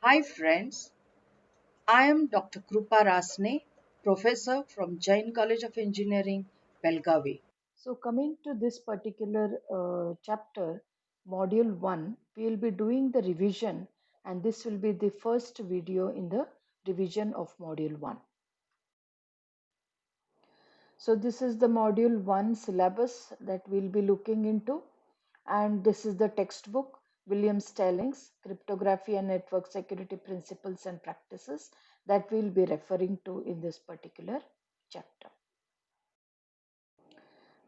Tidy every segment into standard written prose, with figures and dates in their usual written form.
Hi friends, I am Dr. Krupa Rasne, professor from Jain College of Engineering, Belgavi. So, coming to this particular chapter, Module 1, we will be doing the revision, and this will be the first video in the revision of Module 1. So, this is the Module 1 syllabus that we'll be looking into, and this is the textbook William Stelling's Cryptography and Network Security Principles and Practices that we'll be referring to in this particular chapter.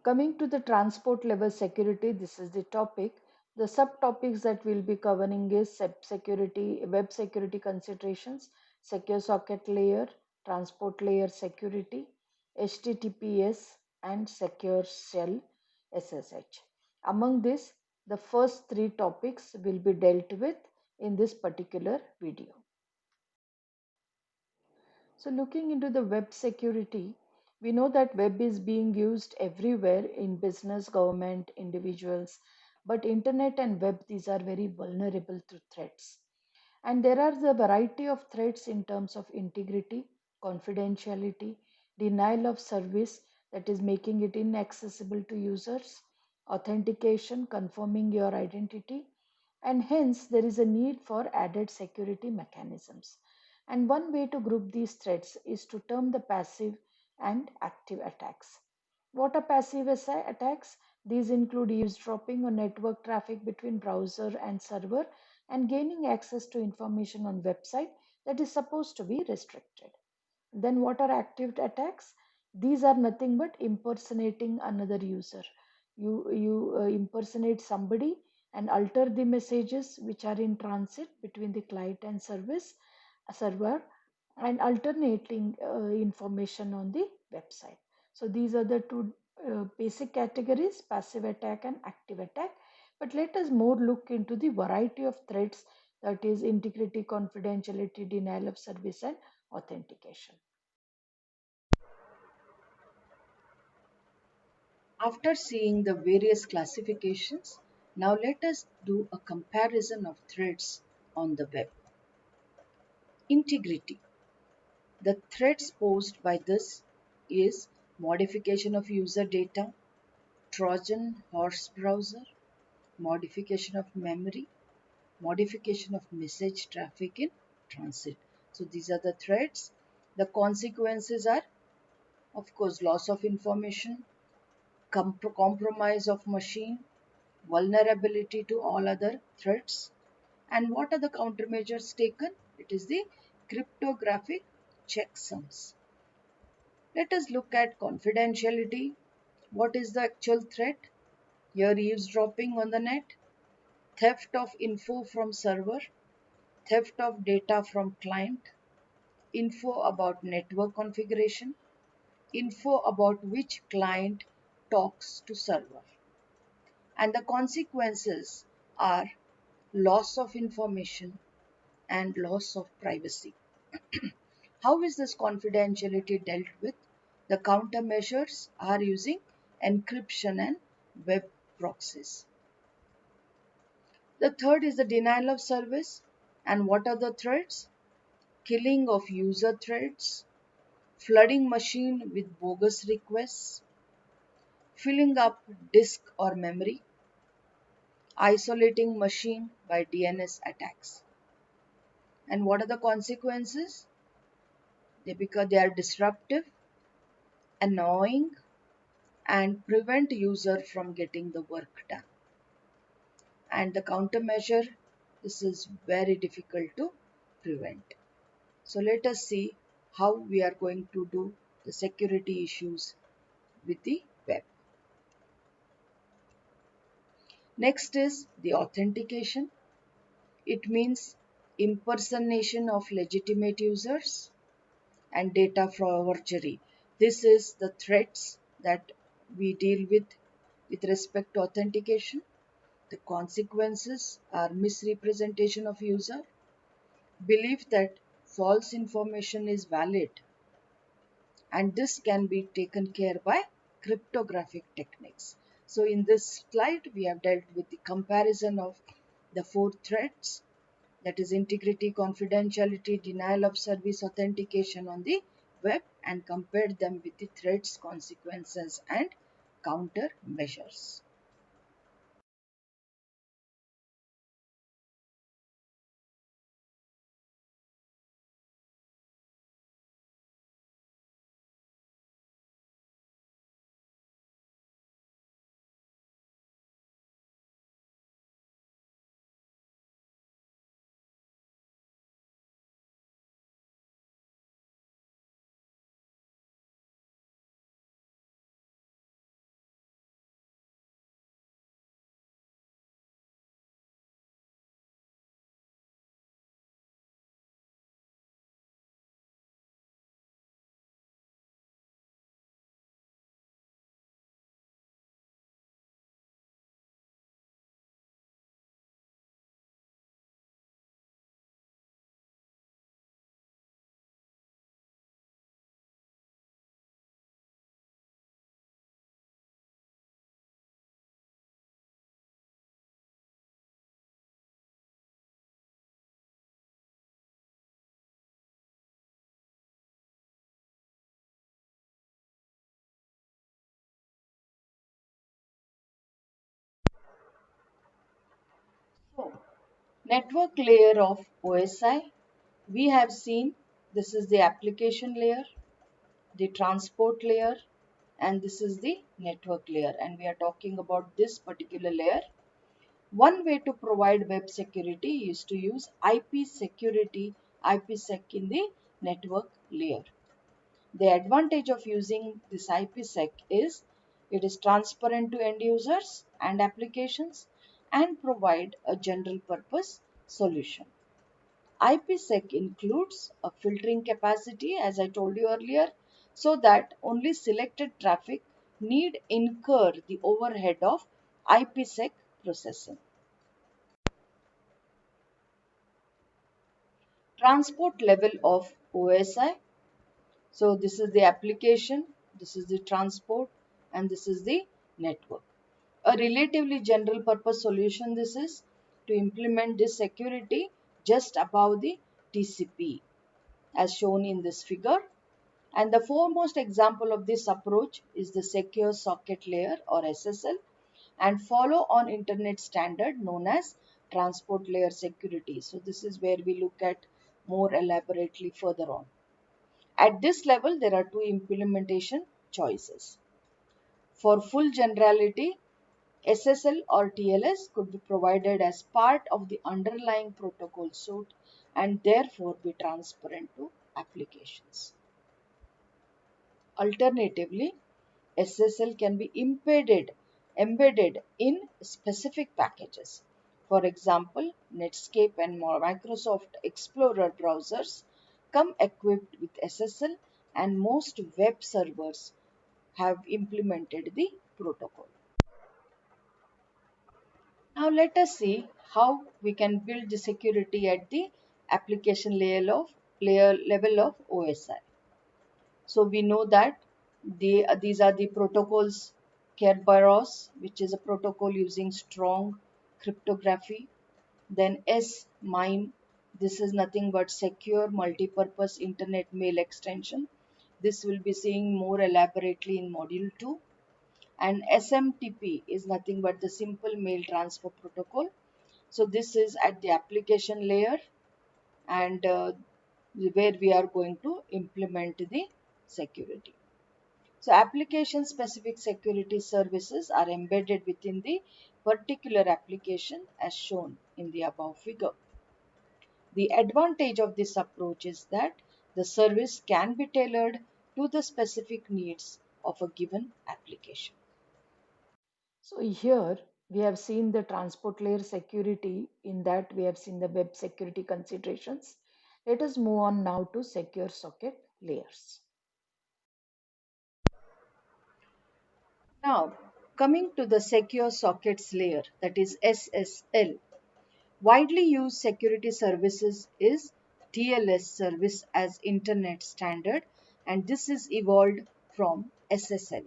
Coming to the transport level security, this is the topic. The subtopics that we'll be covering is security, web security considerations, secure socket layer, transport layer security, HTTPS, and secure shell SSH. Among this, the first three topics will be dealt with in this particular video. So looking into the web security, we know that web is being used everywhere in business, government, individuals, but internet and web, these are very vulnerable to threats. And there are the variety of threats in terms of integrity, confidentiality, denial of service that is making it inaccessible to users, authentication, confirming your identity, and hence there is a need for added security mechanisms. And one way to group these threats is to term the passive and active attacks. What are passive attacks? These include eavesdropping on network traffic between browser and server and gaining access to information on website that is supposed to be restricted. Then what are active attacks? These are nothing but impersonating another user. You impersonate somebody and alter the messages which are in transit between the client and server and alternating information on the website. So these are the two basic categories, passive attack and active attack. But let us more look into the variety of threats, that is integrity, confidentiality, denial of service, and authentication. After seeing the various classifications, now let us do a comparison of threats on the web. Integrity. The threats posed by this is modification of user data, Trojan horse browser, modification of memory, modification of message traffic in transit. So these are the threats. The consequences are, of course, loss of information, compromise of machine, vulnerability to all other threats. And what are the countermeasures taken? It is the cryptographic checksums. Let us look at confidentiality. What is the actual threat? Here eavesdropping on the net, theft of info from server, theft of data from client, info about network configuration, info about which client talks to server. And the consequences are loss of information and loss of privacy. How is this confidentiality dealt with? The countermeasures are using encryption and web proxies. The third is the denial of service. And what are the threats? Killing of user threads, flooding machine with bogus requests, filling up disk or memory, isolating machine by DNS attacks. And what are the consequences? Because they are disruptive, annoying, and prevent user from getting the work done. And the countermeasure, this is very difficult to prevent. So let us see how we are going to do the security issues with the web. Next is the authentication. It means impersonation of legitimate users and data forgery. This is the threats that we deal with respect to authentication. The consequences are misrepresentation of user, belief that false information is valid, and this can be taken care by cryptographic techniques. So in this slide, we have dealt with the comparison of the four threats. that is integrity, confidentiality, denial of service, authentication on the web, and compared them with the threats, consequences, and countermeasures. So, network layer of OSI, we have seen this is the application layer, the transport layer, and this is the network layer, and we are talking about this particular layer. One way to provide web security is to use IP security, IPsec in the network layer. The advantage of using this IPsec is it is transparent to end users and applications and provide a general purpose solution. IPsec includes a filtering capacity, as I told you earlier, so that only selected traffic need incur the overhead of IPsec processing. Transport level of OSI. So this is the application, this is the transport, and this is the network. A relatively general purpose solution this is to implement this security just above the TCP as shown in this figure. And the foremost example of this approach is the secure socket layer or SSL and follow on internet standard known as transport layer security. So this is where we look at more elaborately further on. At this level, there are two implementation choices. For full generality, SSL or TLS could be provided as part of the underlying protocol suite and therefore be transparent to applications. Alternatively, SSL can be embedded in specific packages. For example, Netscape and Microsoft Explorer browsers come equipped with SSL and most web servers have implemented the protocol. Now let us see how we can build the security at the application layer level of OSI. So we know that these are the protocols. Kerberos, which is a protocol using strong cryptography. Then S-MIME, this is nothing but secure multipurpose internet mail extension. This will be seeing more elaborately in module 2. And SMTP is nothing but the simple mail transfer protocol. So this is at the application layer and where we are going to implement the security. So application specific security services are embedded within the particular application as shown in the above figure. The advantage of this approach is that the service can be tailored to the specific needs of a given application. So here we have seen the transport layer security, in that we have seen the web security considerations. Let us move on now to secure socket layers. Now, coming to the secure sockets layer, that is SSL. Widely used security services is TLS service as internet standard, and this is evolved from SSL.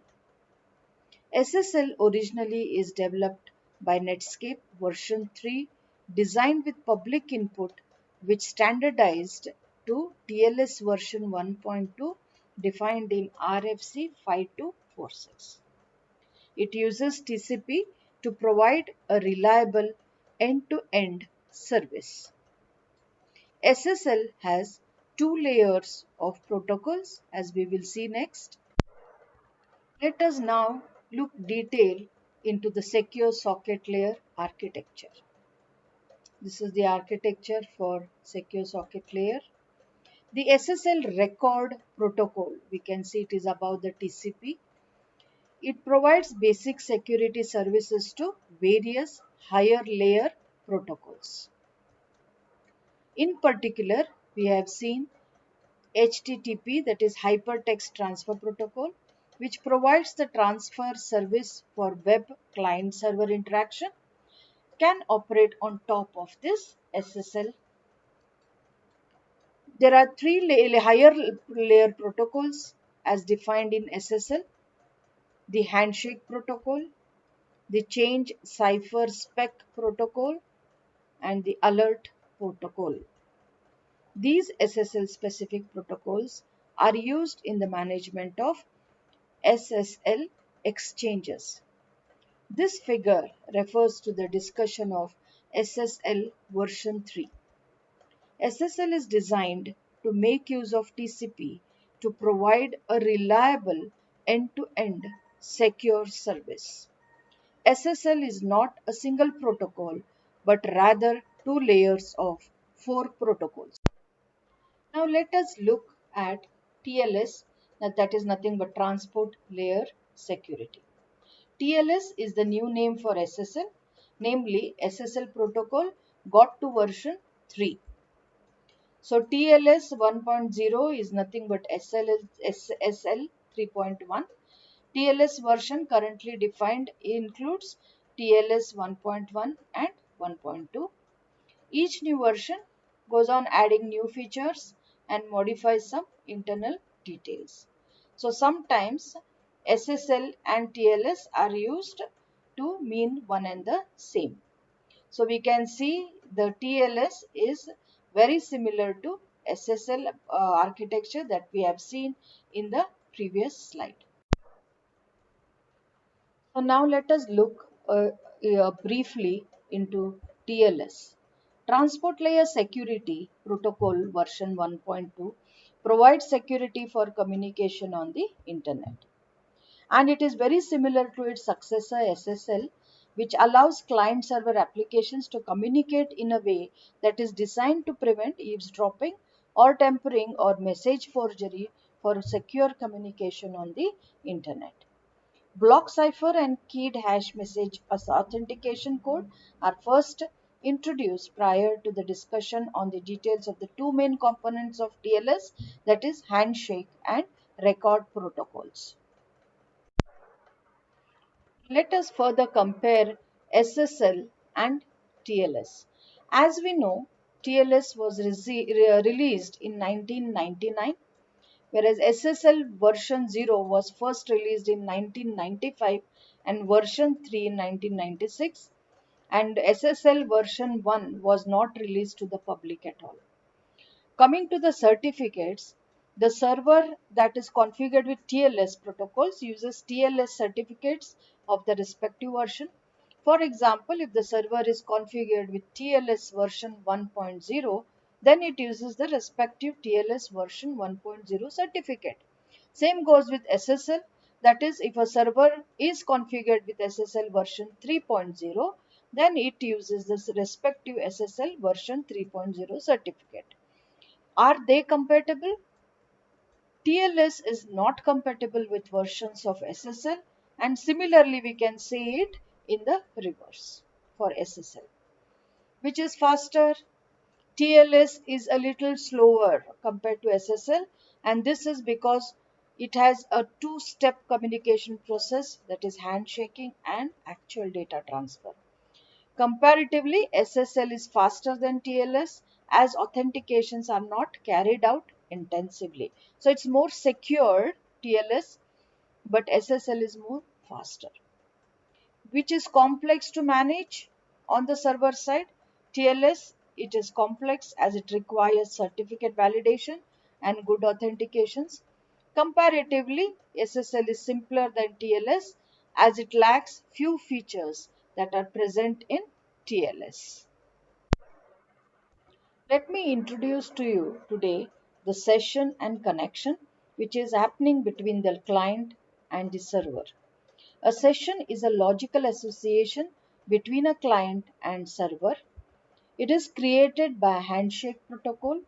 SSL originally is developed by Netscape version 3 designed with public input, which standardized to TLS version 1.2 defined in RFC 5246. It uses TCP to provide a reliable end-to-end service. SSL has two layers of protocols, as we will see next. Let us now look detail into the secure socket layer architecture. This is the architecture for secure socket layer. The SSL record protocol, we can see it is above the TCP. It provides basic security services to various higher layer protocols. In particular, we have seen HTTP, that is Hypertext Transfer Protocol, which provides the transfer service for web client server interaction, can operate on top of this SSL. There are three higher layer protocols as defined in SSL: the handshake protocol, the change cipher spec protocol, and the alert protocol. These SSL specific protocols are used in the management of SSL exchanges. This figure refers to the discussion of SSL version 3. SSL is designed to make use of TCP to provide a reliable end-to-end secure service. SSL is not a single protocol but rather two layers of four protocols. Now let us look at TLS, that is nothing but transport layer security. TLS is the new name for SSL, namely SSL protocol got to version 3. So TLS 1.0 is nothing but SSL 3.1. TLS version currently defined includes TLS 1.1 and 1.2. Each new version goes on adding new features and modifies some internal details. So sometimes SSL and TLS are used to mean one and the same. So we can see the TLS is very similar to SSL architecture that we have seen in the previous slide. So now let us look briefly into TLS. Transport Layer Security Protocol version 1.2 provides security for communication on the internet. And it is very similar to its successor SSL, which allows client server applications to communicate in a way that is designed to prevent eavesdropping or tampering or message forgery for secure communication on the internet. Block cipher and keyed hash message as authentication code are first introduced prior to the discussion on the details of the two main components of TLS, that is handshake and record protocols. Let us further compare SSL and TLS. As we know, TLS was released in 1999, whereas SSL version 0 was first released in 1995 and version 3 in 1996, and SSL version 1 was not released to the public at all. Coming to the certificates, the server that is configured with TLS protocols uses TLS certificates of the respective version. For example, if the server is configured with TLS version 1.0, then it uses the respective TLS version 1.0 certificate. Same goes with SSL, that is, if a server is configured with SSL version 3.0, then it uses the respective SSL version 3.0 certificate. Are they compatible? TLS is not compatible with versions of SSL, and similarly we can say it in the reverse for SSL. Which is faster? TLS is a little slower compared to SSL, and this is because it has a two-step communication process, that is handshaking and actual data transfer. Comparatively, SSL is faster than TLS as authentications are not carried out intensively. So it's more secure, TLS, but SSL is more faster. Which is complex to manage on the server side? TLS, it is complex as it requires certificate validation and good authentications. Comparatively, SSL is simpler than TLS as it lacks few features that are present in TLS. Let me introduce to you today the session and connection which is happening between the client and the server. A session is a logical association between a client and server. It is created by a handshake protocol,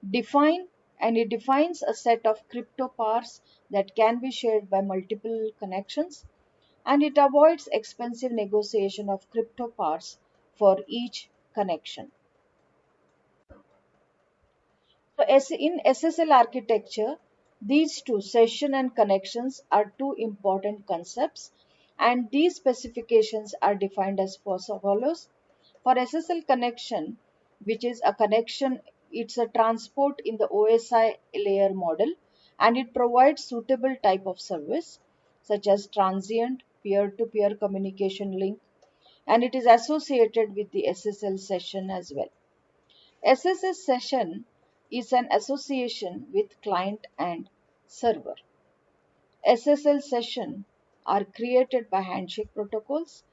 define and it defines a set of crypto pairs that can be shared by multiple connections, and it avoids expensive negotiation of crypto pairs for each connection. So in SSL architecture, these two, session and connections, are two important concepts, and these specifications are defined as follows. For SSL connection, which is a connection, it's a transport in the OSI layer model, and it provides suitable type of service such as transient peer-to-peer communication link, and it is associated with the SSL session as well. SSS session is an association with client and server. SSL session are created by handshake protocols,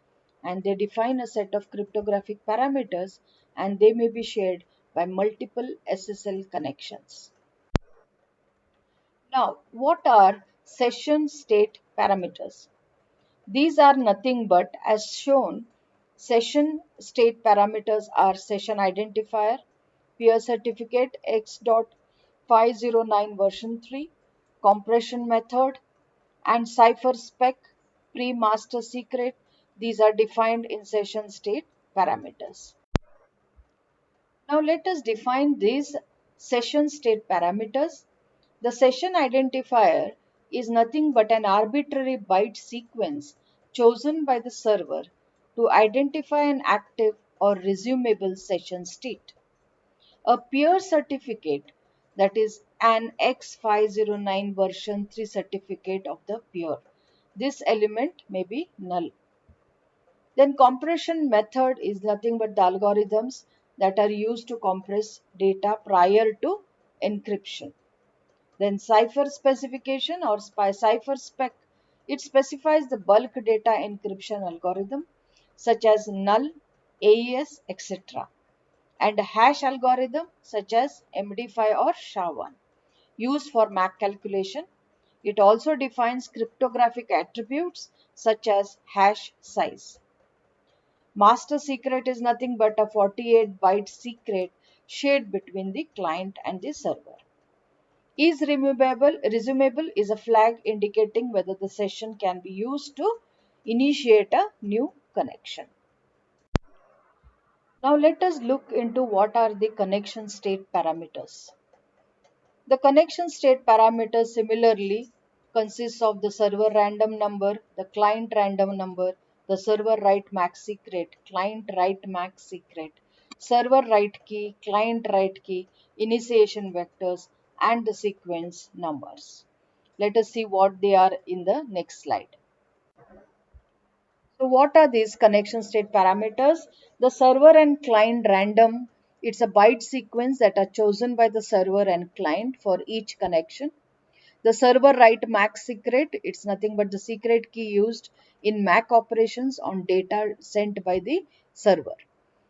and they define a set of cryptographic parameters, and they may be shared by multiple SSL connections. Now, what are session state parameters? These are nothing but, as shown, session state parameters are session identifier, peer certificate X.509 version 3, compression method, and cipher spec pre-master secret. These are defined in session state parameters. Now let us define these session state parameters. The session identifier is nothing but an arbitrary byte sequence chosen by the server to identify an active or resumable session state. A peer certificate, that is an X509 version 3 certificate of the peer. This element may be null. Then compression method is nothing but the algorithms that are used to compress data prior to encryption. Then cipher specification or cipher spec, it specifies the bulk data encryption algorithm such as null, AES, etc. and a hash algorithm such as MD5 or SHA-1 used for MAC calculation. It also defines cryptographic attributes such as hash size. Master secret is nothing but a 48-byte secret shared between the client and the server. Is resumable is a flag indicating whether the session can be used to initiate a new connection. Now let us look into what are the connection state parameters. The connection state parameters similarly consists of the server random number, the client random number, the server write max secret, client write max secret, server write key, client write key, initiation vectors, and the sequence numbers. Let us see what they are in the next slide. So what are these connection state parameters? The server and client random, it's a byte sequence that are chosen by the server and client for each connection. The server write max secret, it's nothing but the secret key used in MAC operations on data sent by the server.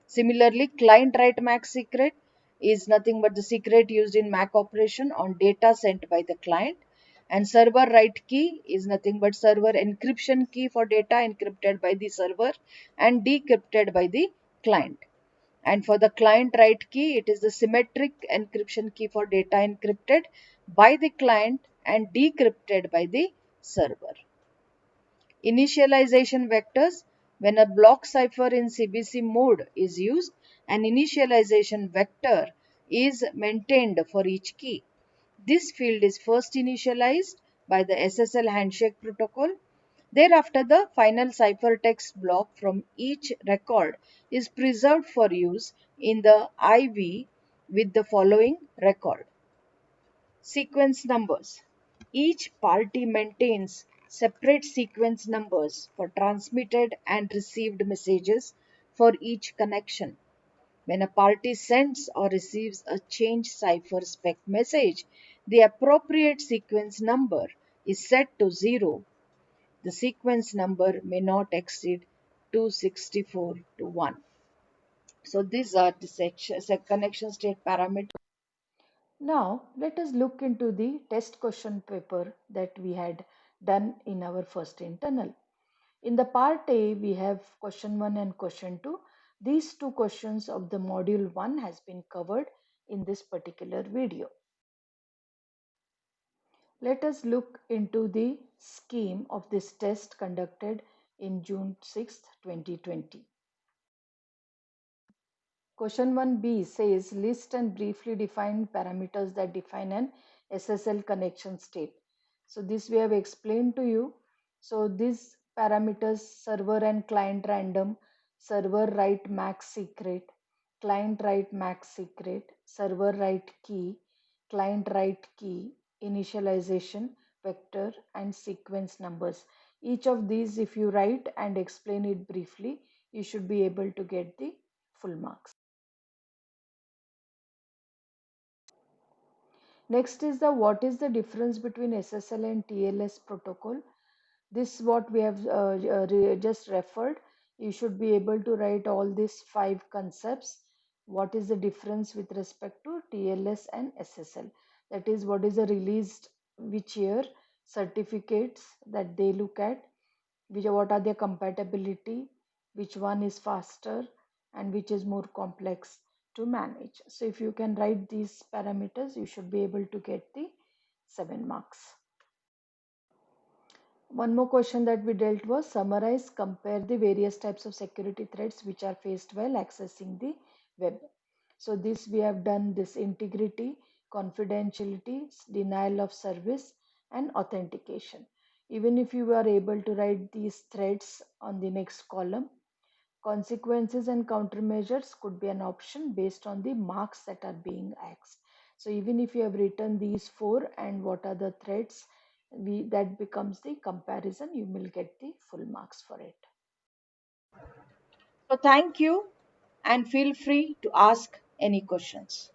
Similarly, client write max secret is nothing but the secret used in MAC operation on data sent by the client. And server write key is nothing but server encryption key for data encrypted by the server and decrypted by the client. And for the client write key, it is the symmetric encryption key for data encrypted by the client and decrypted by the server. Initialization vectors. When a block cipher in CBC mode is used, an initialization vector is maintained for each key. This field is first initialized by the SSL handshake protocol. Thereafter, the final ciphertext block from each record is preserved for use in the IV with the following record. Sequence numbers. Each party maintains separate sequence numbers for transmitted and received messages for each connection. When a party sends or receives a change cipher spec message, the appropriate sequence number is set to 0. The sequence number may not exceed 264 to 1. So these are the connection state parameters. Now, let us look into the test question paper that we had done in our first internal. In the part A, we have question 1 and question 2. These two questions of the module 1 has been covered in this particular video. Let us look into the scheme of this test conducted in June 6, 2020. Question 1b says list and briefly define parameters that define an SSL connection state. So this we have explained to you. So these parameters server and client random, server write max secret, client write max secret, server write key, client write key, initialization, vector and sequence numbers. Each of these if you write and explain it briefly, you should be able to get the full marks. Next is the what is the difference between SSL and TLS protocol. This what we have just referred. You should be able to write all these five concepts. What is the difference with respect to TLS and SSL? That is what is the released which year, certificates that they look at, what are their compatibility, which one is faster and which is more complex to manage. So if you can write these parameters, you should be able to get the 7 marks. One more question that we dealt was summarize, compare the various types of security threats which are faced while accessing the web. So this we have done this integrity, confidentiality, denial of service and authentication. Even if you are able to write these threats on the next column, consequences and countermeasures could be an option based on the marks that are being asked. So even if you have written these four and what are the threats, that becomes the comparison, you will get the full marks for it. So thank you and feel free to ask any questions.